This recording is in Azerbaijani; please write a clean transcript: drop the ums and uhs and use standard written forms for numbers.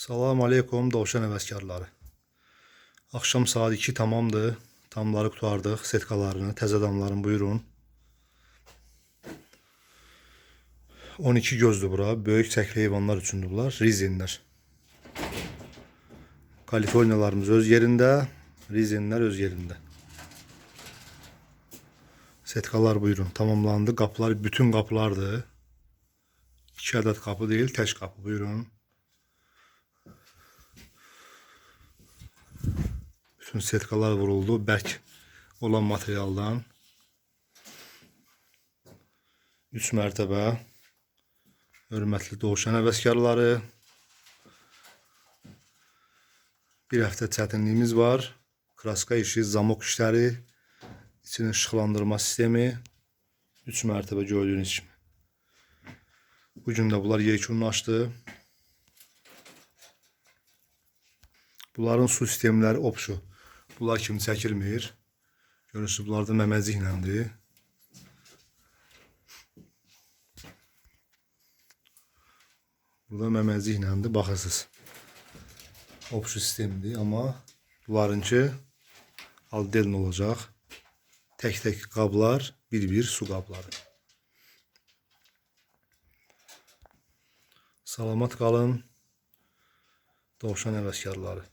Salam aleykum Dovşan həvəskarları. Axşam saat 2 tamamdır. Tamları qutardıq, setkalarını, təzə damların buyurun. 12 gözdür bura. Böyük çəkli heyvanlar üçündür bunlar. Rizinlər. Kaliforniyalarımız öz yerində, rizinlər öz yerində. Setkalar buyurun. Tamamlandı. Qapılar bütün qapılardır. 2 ədəd qapı deyil, tək qapı buyurun. Bütün setkalar vuruldu. Bərk olan materialdan. 3 mərtəbə. Hörmətli Dovşan həvəskarları. Bir həftə çətinliyimiz var. Kraska işi, zamok işləri, içinin işıqlandırma sistemi. 3 mərtəbə gördüyünüz kimi. Bugün də bunlar yekunlaşdı. Bunların su sistemləri opşu. Bunlar kimi çəkilmir. Görürsünüz, bunlar da məməzikləndir. Burada məməzikləndir, baxırsınız. Opşu sistemidir, amma bunlarınki aldelin olacaq. Tək-tək qablar, bir-bir su qabları. Salamat qalın, Dovşan həvəskarları.